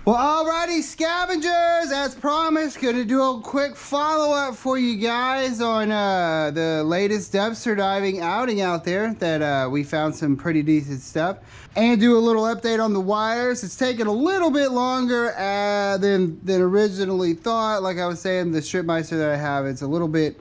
Well, alrighty, scavengers, as promised, gonna do a quick follow-up for you guys on the latest dumpster diving outing out there that we found some pretty decent stuff, and do a little update on the wires. It's taken a little bit longer than originally thought. Like I was saying, the strip meister that I have, it's a little bit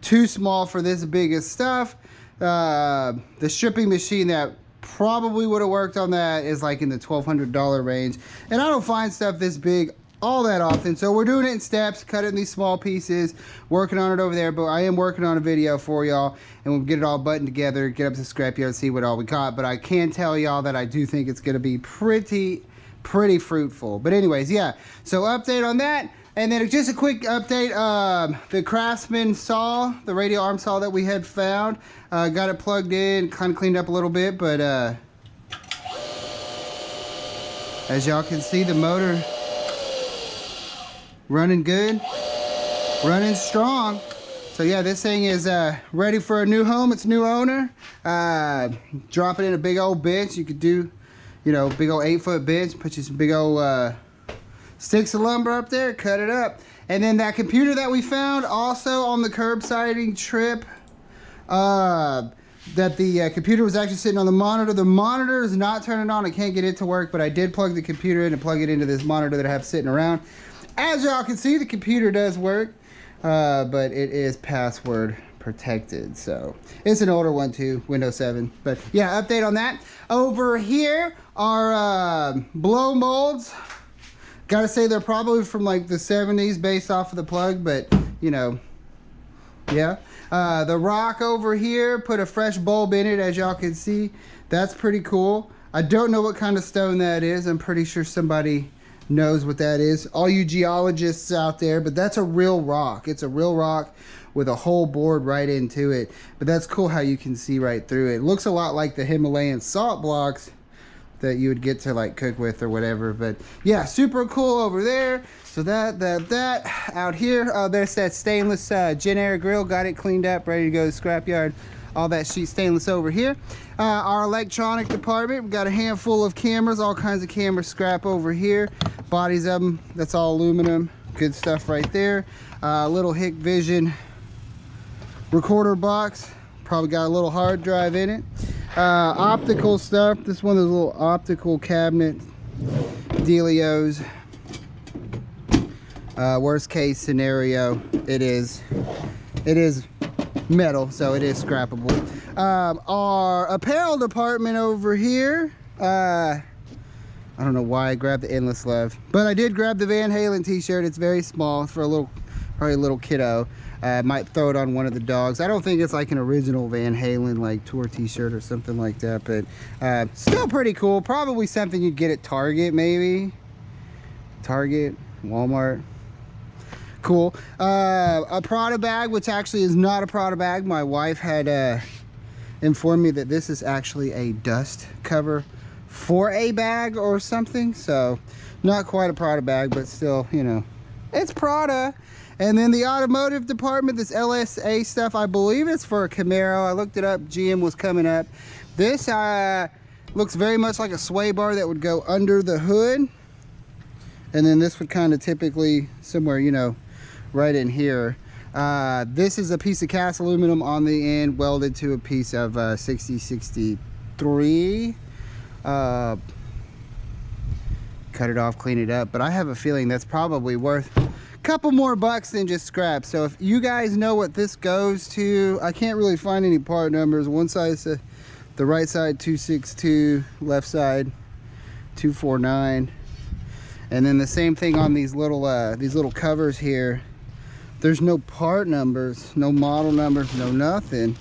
too small for this biggest stuff. The stripping machine that probably would have worked on that is like in the $1,200 range, and I don't find stuff this big all that often, so we're doing it in steps, cut it in these small pieces, working on it over there. But I am working on a video for y'all, and we'll get it all buttoned together, get up to the scrapyard, see what all we got. But I can tell y'all that I do think it's going to be pretty fruitful. But anyways, yeah, so update on that. And then just a quick update, the Craftsman saw, the radial arm saw that we had found, got it plugged in, kind of cleaned up a little bit, but as y'all can see, the motor running good, running strong. So yeah, this thing is ready for a new home, its new owner. Drop it in a big old bench. You could do, you know, big old 8-foot bench, put you some big old sticks of lumber up there, cut it up. And then that computer that we found also on the curbsiding trip, that the computer was actually sitting on the monitor. The monitor is not turning on. I can't get it to work, but I did plug the computer in and plug it into this monitor that I have sitting around. As y'all can see, the computer does work, but it is password protected. So it's an older one too, Windows 7. But yeah, update on that. Over here are blow molds. Gotta say, they're probably from like the 70s based off of the plug, but you know, yeah. The rock over here, put a fresh bulb in it, as y'all can see. That's pretty cool. I don't know what kind of stone that is. I'm pretty sure somebody knows what that is. All you geologists out there, but that's a real rock. It's a real rock with a hole bored right into it. But that's cool how you can see right through it. It looks a lot like the Himalayan salt blocks that you would get to like cook with or whatever. But yeah, super cool over there. So that out here, there's that stainless Gen grill. Got it cleaned up, ready to go to the scrapyard. All that sheet stainless over here. Our electronic department, we got a handful of cameras, all kinds of camera scrap over here. Bodies of them, that's all aluminum. Good stuff right there. Little Hikvision recorder box, probably got a little hard drive in it. Optical stuff, this one of those little optical cabinet dealios. Worst case scenario, it is metal, so it is scrappable. Our apparel department over here, I don't know why I grabbed the Endless Love, but I did grab the Van Halen t-shirt. It's very small. It's for a little, probably a little kiddo. Might throw it on one of the dogs. I don't think it's like an original Van Halen like tour t-shirt or something like that, but still pretty cool. Probably something you'd get at Target, maybe. Target, Walmart. Cool. A Prada bag, which actually is not a Prada bag. My wife had informed me that this is actually a dust cover for a bag or something. So not quite a Prada bag, but still, you know, it's Prada. And then the automotive department, this LSA stuff, I believe it's for a Camaro. I looked it up, GM was coming up. This looks very much like a sway bar that would go under the hood. And then this would kind of typically somewhere, you know, right in here. This is a piece of cast aluminum on the end, welded to a piece of 6063. Cut it off, clean it up. But I have a feeling that's probably worth couple more bucks than just scrap. So if you guys know what this goes to, I can't really find any part numbers. One side, the right side 262, left side 249, and then the same thing on these little covers here. There's no part numbers, no model numbers, no nothing.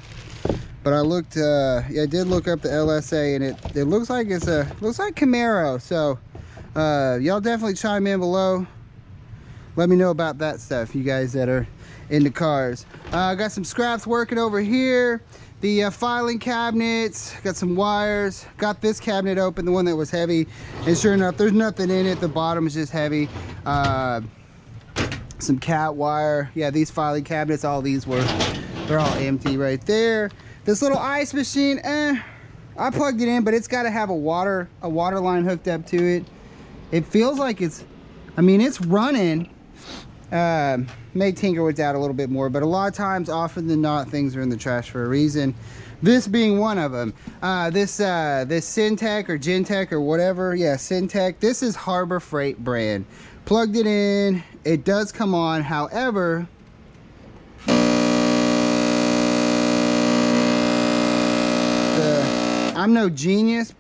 But I looked, yeah, I did look up the LSA, and it looks like it's looks like Camaro. So y'all definitely chime in below. Let me know about that stuff, you guys that are into cars. I got some scraps working over here. The filing cabinets, got some wires. Got this cabinet open, the one that was heavy. And sure enough, there's nothing in it. The bottom is just heavy. Some cat wire. Yeah, these filing cabinets, all these they're all empty right there. This little ice machine, I plugged it in, but it's got to have a water line hooked up to it. It feels like it's, I mean, it's running. May tinker with that a little bit more, but a lot of times, often than not, things are in the trash for a reason. This being one of them. This Syntech or Gentech or whatever, yeah, Syntech. This is Harbor Freight brand. Plugged it in, it does come on. However, I'm no genius,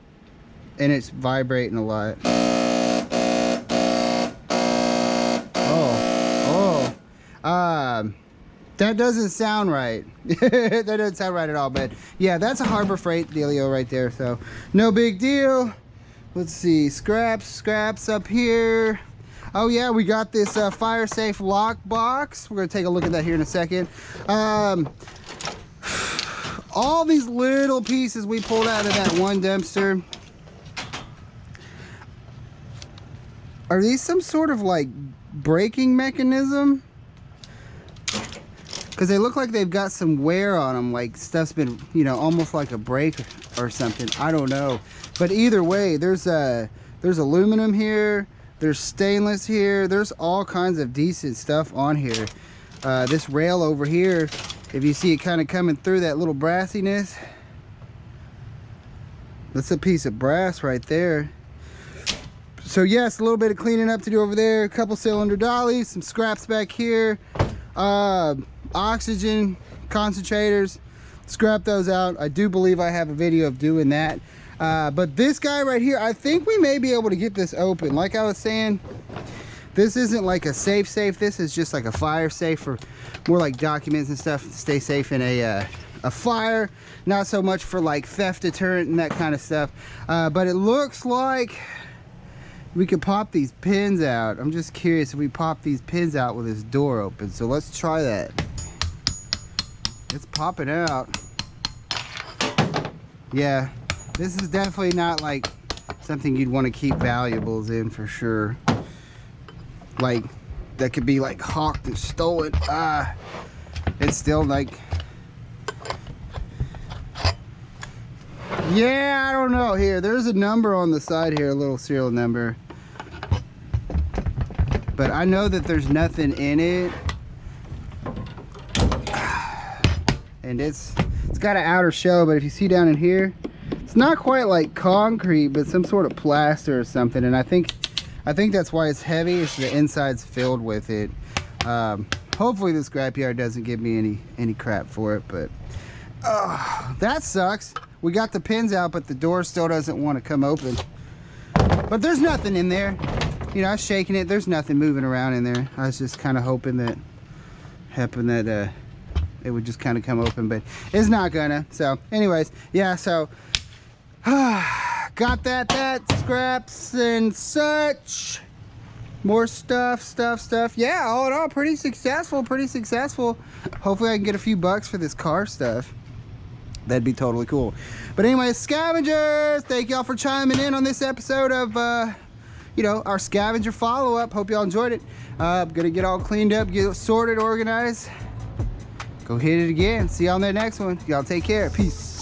and it's vibrating a lot. That doesn't sound right. That doesn't sound right at all, but yeah, that's a Harbor Freight dealio right there, so no big deal. Let's see, scraps up here. Oh yeah, we got this fire safe lock box. We're gonna take a look at that here in a second. All these little pieces we pulled out of that one dumpster. Are these some sort of like braking mechanism? Because they look like they've got some wear on them, like stuff's been, you know, almost like a brake or something. I don't know. But either way, there's aluminum here, there's stainless here, there's all kinds of decent stuff on here. This rail over here, if you see it kind of coming through that little brassiness, that's a piece of brass right there. So yes, a little bit of cleaning up to do over there, a couple cylinder dollies, some scraps back here, oxygen concentrators, scrap those out. I do believe I have a video of doing that. But this guy right here, I think we may be able to get this open. Like I was saying, this isn't like a safe, this is just like a fire safe for more like documents and stuff to stay safe in a fire, not so much for like theft deterrent and that kind of stuff. But it looks like we could pop these pins out. I'm just curious if we pop these pins out with this door open. So let's try that. It's popping out. Yeah, this is definitely not like something you'd want to keep valuables in for sure. Like, that could be like hawked and stolen. It's still like, yeah, I don't know. Here, there's a number on the side here, a little serial number. But I know that there's nothing in it. And it's got an outer shell, but if you see down in here, it's not quite like concrete, but some sort of plaster or something. And I think that's why it's heavy. It's the inside's filled with it. Hopefully the scrapyard doesn't give me any crap for it, but that sucks. We got the pins out, but the door still doesn't want to come open. But there's nothing in there. You know, I was shaking it. There's nothing moving around in there. I was just kind of hoping that it would just kind of come open, but it's not gonna. So anyways, yeah, so got that scraps and such, more stuff. Yeah, all in all, pretty successful. Hopefully I can get a few bucks for this car stuff. That'd be totally cool. But anyways, scavengers, thank y'all for chiming in on this episode of you know, our scavenger follow-up. Hope y'all enjoyed it. I'm gonna get all cleaned up, get sorted, organized, go hit it again. See y'all on the next one. Y'all take care. Peace.